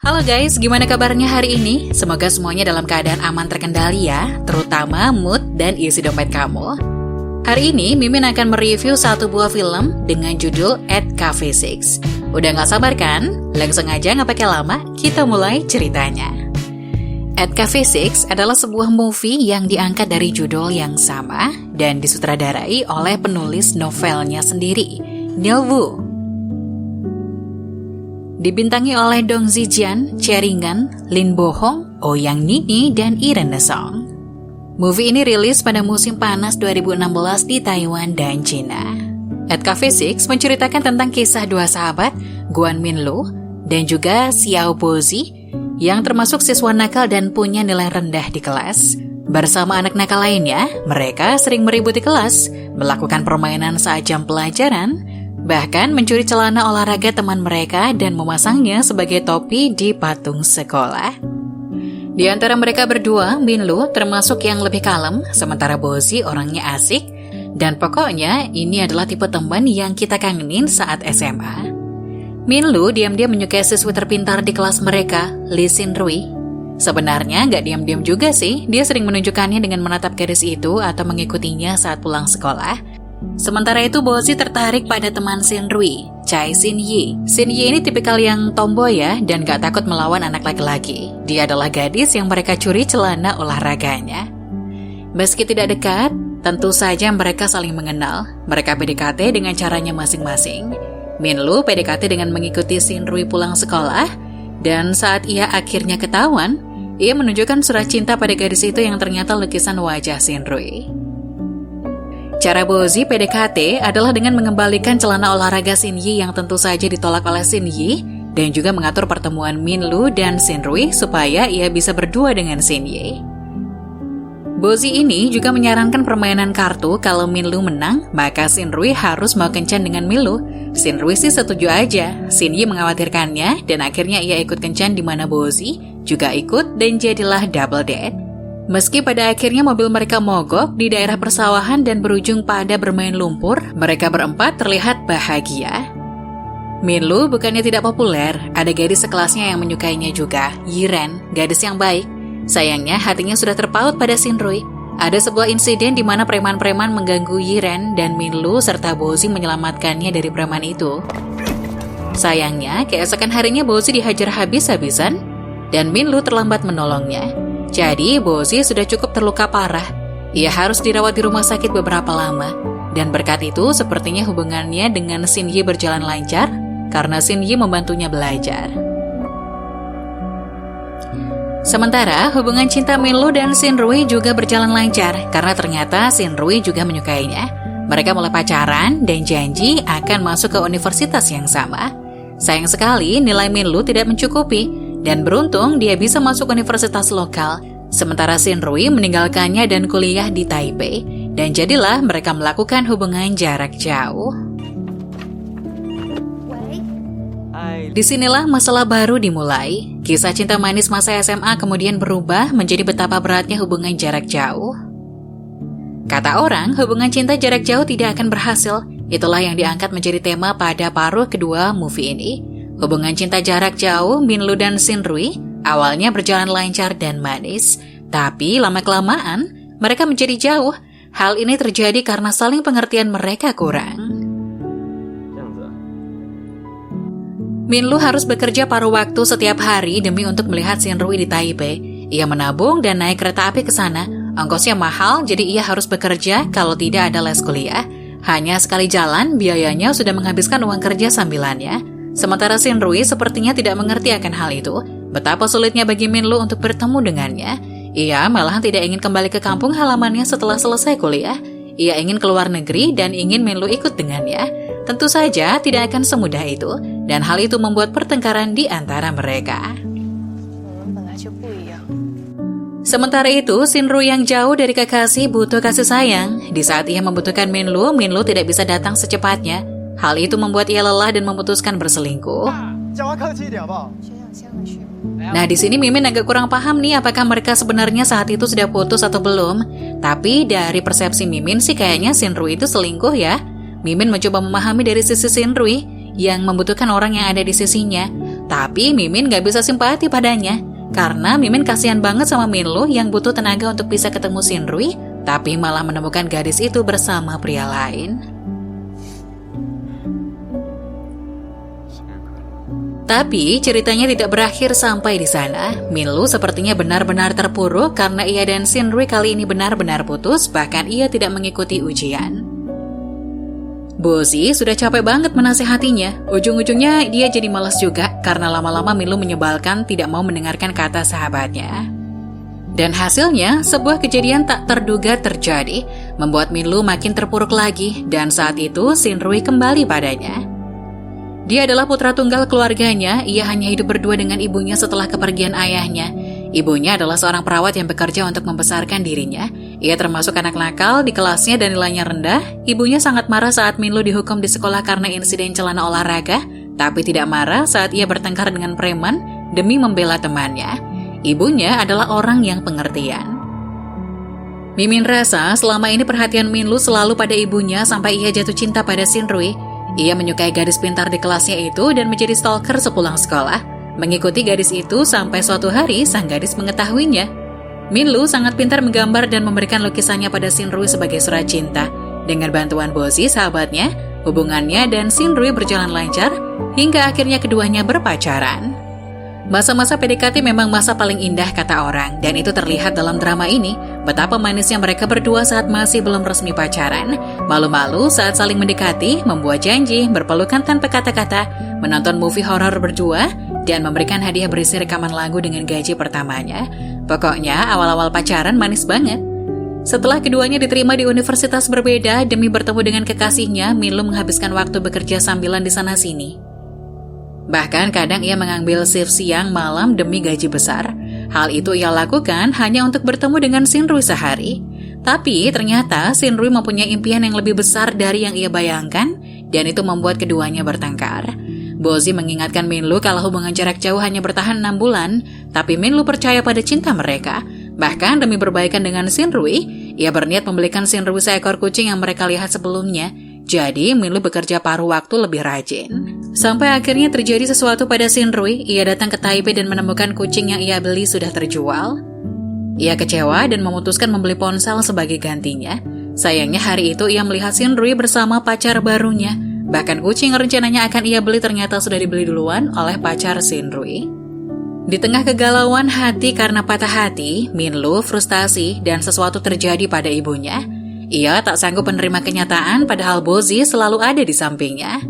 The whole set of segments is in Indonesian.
Halo guys, gimana kabarnya hari ini? Semoga semuanya dalam keadaan aman terkendali ya, terutama mood dan isi dompet kamu. Hari ini Mimin akan mereview satu buah film dengan judul At Cafe 6. Udah gak sabar kan? Langsung aja gak pakai lama, kita mulai ceritanya. At Cafe 6 adalah sebuah movie yang diangkat dari judul yang sama dan disutradarai oleh penulis novelnya sendiri, Neil Wu. Dibintangi oleh Dong Zijian, Cheringan, Lin Bohong, Ouyang Nini, dan Irene Song. Movie ini rilis pada musim panas 2016 di Taiwan dan China. At Cafe 6 menceritakan tentang kisah dua sahabat, Guan Minlu dan juga Xiao Bozi, yang termasuk siswa nakal dan punya nilai rendah di kelas. Bersama anak nakal lainnya, mereka sering meributi kelas, melakukan permainan saat jam pelajaran, bahkan mencuri celana olahraga teman mereka dan memasangnya sebagai topi di patung sekolah. Di antara mereka berdua, Minlu termasuk yang lebih kalem, sementara Bozi orangnya asik, dan pokoknya ini adalah tipe teman yang kita kangenin saat SMA. Minlu diam-diam menyukai siswi terpintar di kelas mereka, Lee Sin-rui. Sebenarnya nggak diam-diam juga sih, dia sering menunjukkannya dengan menatap gadis itu atau mengikutinya saat pulang sekolah. Sementara itu Bozi tertarik pada teman Sin-rui, Chai Sin-yi. Sin-yi ini tipikal yang tomboy ya, dan gak takut melawan anak laki-laki. Dia adalah gadis yang mereka curi celana olahraganya. Meski tidak dekat, tentu saja mereka saling mengenal. Mereka PDKT dengan caranya masing-masing. Minlu PDKT dengan mengikuti Sin-rui pulang sekolah, dan saat ia akhirnya ketahuan, ia menunjukkan surat cinta pada gadis itu yang ternyata lukisan wajah Sin-rui. Cara Bozi PDKT adalah dengan mengembalikan celana olahraga Sin-yi yang tentu saja ditolak oleh Sin-yi, dan juga mengatur pertemuan Minlu dan Sin-rui supaya ia bisa berdua dengan Sin-yi. Bozi ini juga menyarankan permainan kartu. Kalau Minlu menang, maka Sin-rui harus mau kencan dengan Minlu. Sin-rui sih setuju aja. Sin-yi mengkhawatirkannya, dan akhirnya ia ikut kencan di mana Bozi juga ikut, dan jadilah double date. Meski pada akhirnya mobil mereka mogok di daerah persawahan dan berujung pada bermain lumpur, mereka berempat terlihat bahagia. Minlu bukannya tidak populer, ada gadis sekelasnya yang menyukainya juga, Yiren, gadis yang baik. Sayangnya hatinya sudah terpaut pada Sin-rui. Ada sebuah insiden di mana preman-preman mengganggu Yiren dan Minlu serta Bozi menyelamatkannya dari preman itu. Sayangnya, keesokan harinya Bozi dihajar habis-habisan dan Minlu terlambat menolongnya. Jadi, Bozi sudah cukup terluka parah. Ia harus dirawat di rumah sakit beberapa lama. Dan berkat itu, sepertinya hubungannya dengan Sin-yi berjalan lancar, karena Sin-yi membantunya belajar. Sementara, hubungan cinta Minlu dan Sin-rui juga berjalan lancar, karena ternyata Sin-rui juga menyukainya. Mereka mulai pacaran dan janji akan masuk ke universitas yang sama. Sayang sekali, nilai Minlu tidak mencukupi, dan beruntung dia bisa masuk universitas lokal, sementara Sin-rui meninggalkannya dan kuliah di Taipei, dan jadilah mereka melakukan hubungan jarak jauh. Disinilah masalah baru dimulai. Kisah cinta manis masa SMA kemudian berubah menjadi betapa beratnya hubungan jarak jauh. Kata orang, hubungan cinta jarak jauh tidak akan berhasil. Itulah yang diangkat menjadi tema pada paruh kedua movie ini. Hubungan cinta jarak jauh Minlu dan Sin-rui awalnya berjalan lancar dan manis, tapi lama-kelamaan mereka menjadi jauh. Hal ini terjadi karena saling pengertian mereka kurang. Minlu harus bekerja paruh waktu setiap hari demi untuk melihat Sin-rui di Taipei. Ia menabung dan naik kereta api ke sana. Ongkosnya mahal, jadi ia harus bekerja kalau tidak ada les kuliah. Hanya sekali jalan, biayanya sudah menghabiskan uang kerja sambilannya. Sementara Sin-rui sepertinya tidak mengerti akan hal itu. Betapa sulitnya bagi Minlu untuk bertemu dengannya. Ia malahan tidak ingin kembali ke kampung halamannya setelah selesai kuliah. Ia ingin keluar negeri dan ingin Minlu ikut dengannya. Tentu saja tidak akan semudah itu, dan hal itu membuat pertengkaran di antara mereka. Sementara itu, Sin-rui yang jauh dari kekasih butuh kasih sayang. Di saat ia membutuhkan Minlu, Minlu tidak bisa datang secepatnya. Hal itu membuat ia lelah dan memutuskan berselingkuh. Nah, di sini Mimin agak kurang paham nih apakah mereka sebenarnya saat itu sudah putus atau belum. Tapi dari persepsi Mimin sih kayaknya Sin-rui itu selingkuh ya. Mimin mencoba memahami dari sisi Sin-rui yang membutuhkan orang yang ada di sisinya. Tapi Mimin gak bisa simpati padanya, karena Mimin kasihan banget sama Minlu yang butuh tenaga untuk bisa ketemu Shinrui, tapi malah menemukan gadis itu bersama pria lain. Tapi ceritanya tidak berakhir sampai di sana. Minlu sepertinya benar-benar terpuruk karena ia dan Shinrui kali ini benar-benar putus, bahkan ia tidak mengikuti ujian. Bozi sudah capek banget menasehatinya. Ujung-ujungnya dia jadi malas juga karena lama-lama Minlu menyebalkan, tidak mau mendengarkan kata sahabatnya. Dan hasilnya, sebuah kejadian tak terduga terjadi, membuat Minlu makin terpuruk lagi, dan saat itu Shinrui kembali padanya. Dia adalah putra tunggal keluarganya, ia hanya hidup berdua dengan ibunya setelah kepergian ayahnya. Ibunya adalah seorang perawat yang bekerja untuk membesarkan dirinya. Ia termasuk anak nakal di kelasnya dan nilainya rendah. Ibunya sangat marah saat Minlu dihukum di sekolah karena insiden celana olahraga, tapi tidak marah saat ia bertengkar dengan preman demi membela temannya. Ibunya adalah orang yang pengertian. Mimin rasa selama ini perhatian Minlu selalu pada ibunya sampai ia jatuh cinta pada Shinrui. Ia menyukai gadis pintar di kelasnya itu dan menjadi stalker sepulang sekolah. Mengikuti gadis itu sampai suatu hari sang gadis mengetahuinya. Minlu sangat pintar menggambar dan memberikan lukisannya pada Shinrui sebagai surat cinta. Dengan bantuan Bozi, sahabatnya, hubungannya dan Shinrui berjalan lancar hingga akhirnya keduanya berpacaran. Masa-masa PDKT memang masa paling indah kata orang, dan itu terlihat dalam drama ini, betapa manisnya mereka berdua saat masih belum resmi pacaran, malu-malu saat saling mendekati, membuat janji, berpelukan tanpa kata-kata, menonton movie horor berdua, dan memberikan hadiah berisi rekaman lagu dengan gaji pertamanya. Pokoknya awal-awal pacaran manis banget. Setelah keduanya diterima di universitas berbeda demi bertemu dengan kekasihnya, Minlu menghabiskan waktu bekerja sambilan di sana-sini. Bahkan kadang ia mengambil shift siang malam demi gaji besar. Hal itu ia lakukan hanya untuk bertemu dengan Shinrui sehari. Tapi ternyata Shinrui mempunyai impian yang lebih besar dari yang ia bayangkan, dan itu membuat keduanya bertengkar. Bozi mengingatkan Minlu kalau hubungan jarak jauh hanya bertahan 6 bulan, tapi Minlu percaya pada cinta mereka. Bahkan demi berbaikan dengan Shinrui, ia berniat membelikan Shinrui seekor kucing yang mereka lihat sebelumnya. Jadi Minlu bekerja paruh waktu lebih rajin. Sampai akhirnya terjadi sesuatu pada Shinrui, ia datang ke Taipei dan menemukan kucing yang ia beli sudah terjual. Ia kecewa dan memutuskan membeli ponsel sebagai gantinya. Sayangnya hari itu ia melihat Shinrui bersama pacar barunya. Bahkan kucing yang rencananya akan ia beli ternyata sudah dibeli duluan oleh pacar Shinrui. Di tengah kegalauan hati karena patah hati, Minlu frustasi dan sesuatu terjadi pada ibunya. Ia tak sanggup menerima kenyataan padahal Bozi selalu ada di sampingnya.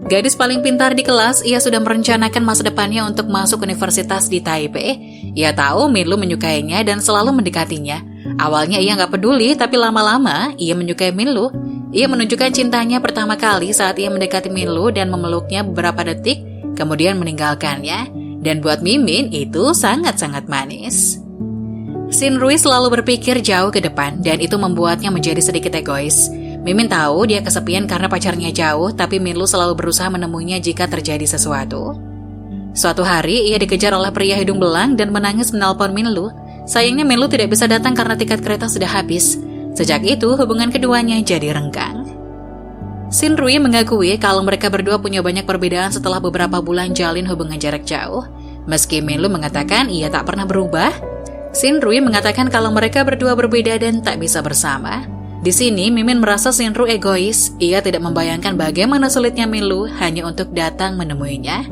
Gadis paling pintar di kelas, ia sudah merencanakan masa depannya untuk masuk universitas di Taipei. Ia tahu Minlu menyukainya dan selalu mendekatinya. Awalnya ia nggak peduli, tapi lama-lama ia menyukai Minlu. Ia menunjukkan cintanya pertama kali saat ia mendekati Minlu dan memeluknya beberapa detik, kemudian meninggalkannya. Dan buat Mimin itu sangat-sangat manis. Shinrui selalu berpikir jauh ke depan dan itu membuatnya menjadi sedikit egois. Mimin tahu dia kesepian karena pacarnya jauh, tapi Minlu selalu berusaha menemuinya jika terjadi sesuatu. Suatu hari, ia dikejar oleh pria hidung belang dan menangis menelpon Minlu. Sayangnya Minlu tidak bisa datang karena tiket kereta sudah habis. Sejak itu, hubungan keduanya jadi renggang. Shinrui mengakui kalau mereka berdua punya banyak perbedaan setelah beberapa bulan jalin hubungan jarak jauh. Meski Minlu mengatakan ia tak pernah berubah, Shinrui mengatakan kalau mereka berdua berbeda dan tak bisa bersama. Di sini, Mimin merasa Shinrui egois. Ia tidak membayangkan bagaimana sulitnya Minlu hanya untuk datang menemuinya.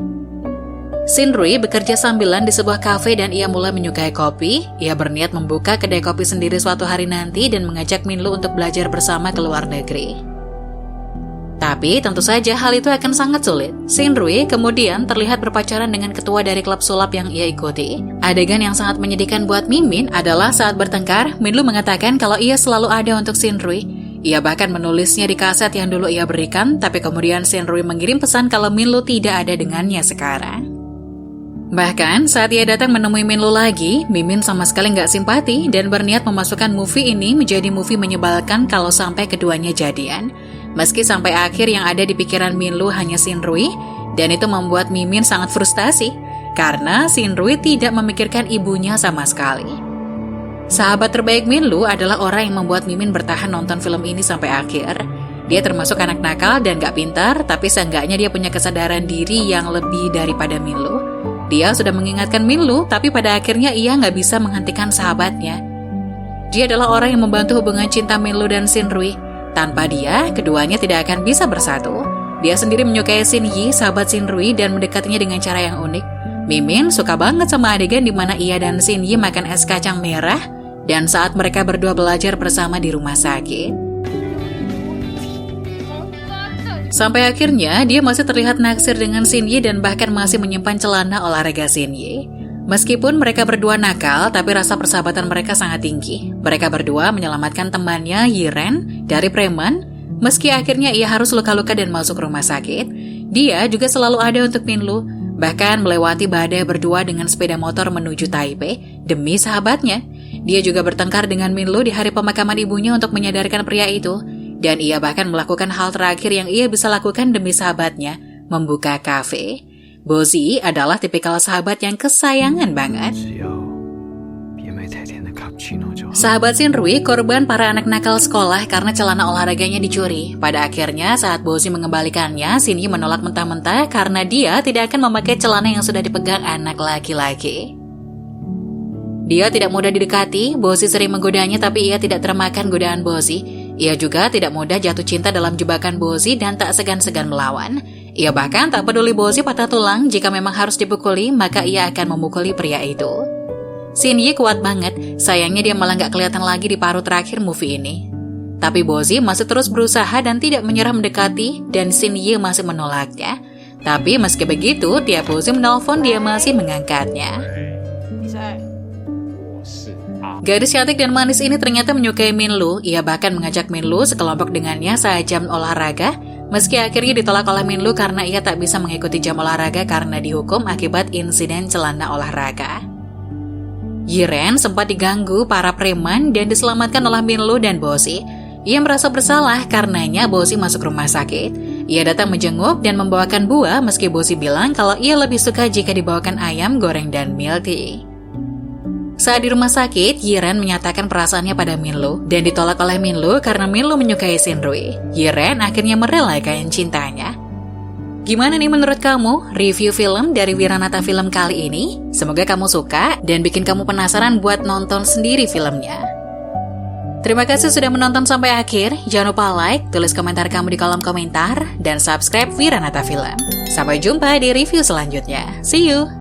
Shinrui bekerja sambilan di sebuah kafe dan ia mulai menyukai kopi. Ia berniat membuka kedai kopi sendiri suatu hari nanti dan mengajak Minlu untuk belajar bersama ke luar negeri. Tapi tentu saja hal itu akan sangat sulit. Shinrui kemudian terlihat berpacaran dengan ketua dari klub sulap yang ia ikuti. Adegan yang sangat menyedihkan buat Mimin adalah saat bertengkar, Minlu mengatakan kalau ia selalu ada untuk Shinrui. Ia bahkan menulisnya di kaset yang dulu ia berikan, tapi kemudian Shinrui mengirim pesan kalau Minlu tidak ada dengannya sekarang. Bahkan saat ia datang menemui Minlu lagi, Mimin sama sekali nggak simpati dan berniat memasukkan movie ini menjadi movie menyebalkan kalau sampai keduanya jadian. Meski sampai akhir yang ada di pikiran Minlu hanya Shinrui, dan itu membuat Mimin sangat frustasi, karena Shinrui tidak memikirkan ibunya sama sekali. Sahabat terbaik Minlu adalah orang yang membuat Mimin bertahan nonton film ini sampai akhir. Dia termasuk anak nakal dan gak pintar, tapi seenggaknya dia punya kesadaran diri yang lebih daripada Minlu. Dia sudah mengingatkan Minlu, tapi pada akhirnya ia gak bisa menghentikan sahabatnya. Dia adalah orang yang membantu hubungan cinta Minlu dan Shinrui. Tanpa dia, keduanya tidak akan bisa bersatu. Dia sendiri menyukai Shin Yi, sahabat Shinrui, dan mendekatinya dengan cara yang unik. Mimin suka banget sama adegan di mana ia dan Shin Yi makan es kacang merah, dan saat mereka berdua belajar bersama di rumah sakit. Sampai akhirnya, dia masih terlihat naksir dengan Shin Yi dan bahkan masih menyimpan celana olahraga Shin Yi. Meskipun mereka berdua nakal, tapi rasa persahabatan mereka sangat tinggi. Mereka berdua menyelamatkan temannya Yiren dari preman, meski akhirnya ia harus luka-luka dan masuk rumah sakit. Dia juga selalu ada untuk Minlu, bahkan melewati badai berdua dengan sepeda motor menuju Taipei demi sahabatnya. Dia juga bertengkar dengan Minlu di hari pemakaman ibunya untuk menyadarkan pria itu. Dan ia bahkan melakukan hal terakhir yang ia bisa lakukan demi sahabatnya, membuka kafe. Bozi adalah tipikal sahabat yang kesayangan banget. Sahabat Shinrui korban para anak nakal sekolah karena celana olahraganya dicuri. Pada akhirnya saat Bozi mengembalikannya, Shin Yi menolak mentah-mentah karena dia tidak akan memakai celana yang sudah dipegang anak laki-laki. Dia tidak mudah didekati, Bozi sering menggodanya tapi ia tidak termakan godaan Bozi. Ia juga tidak mudah jatuh cinta dalam jebakan Bozi dan tak segan-segan melawan. Ia bahkan tak peduli Bozi patah tulang, jika memang harus dipukuli, maka ia akan memukuli pria itu. Shin Yi kuat banget, sayangnya dia malah gak kelihatan lagi di paruh terakhir movie ini. Tapi Bozi masih terus berusaha dan tidak menyerah mendekati, dan Shin Yi masih menolaknya. Tapi meski begitu, tiap Bozi menelpon dia masih mengangkatnya. Gadis cantik dan manis ini ternyata menyukai Minlu. Ia bahkan mengajak Minlu sekelompok dengannya saat jam olahraga, meski akhirnya ditolak oleh Minlu karena ia tak bisa mengikuti jam olahraga karena dihukum akibat insiden celana olahraga. Yiren sempat diganggu para preman dan diselamatkan oleh Minlu dan Bozi. Ia merasa bersalah karenanya Bozi masuk rumah sakit. Ia datang menjenguk dan membawakan buah meski Bozi bilang kalau ia lebih suka jika dibawakan ayam goreng dan milk tea. Saat di rumah sakit, Yiren menyatakan perasaannya pada Minlu dan ditolak oleh Minlu karena Minlu menyukai Shinrui. Yiren akhirnya merelakan cintanya. Gimana nih menurut kamu review film dari Wiranata Film kali ini? Semoga kamu suka dan bikin kamu penasaran buat nonton sendiri filmnya. Terima kasih sudah menonton sampai akhir. Jangan lupa like, tulis komentar kamu di kolom komentar, dan subscribe Wiranata Film. Sampai jumpa di review selanjutnya. See you!